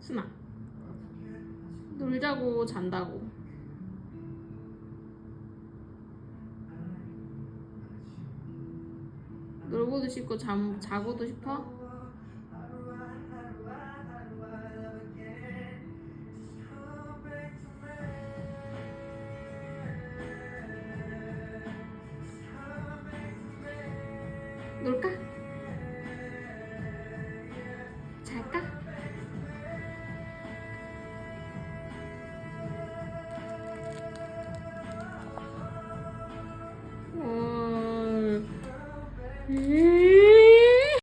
순아, 놀자고 잔다고. 놀고도 싶고 자고도 싶어? 놀까?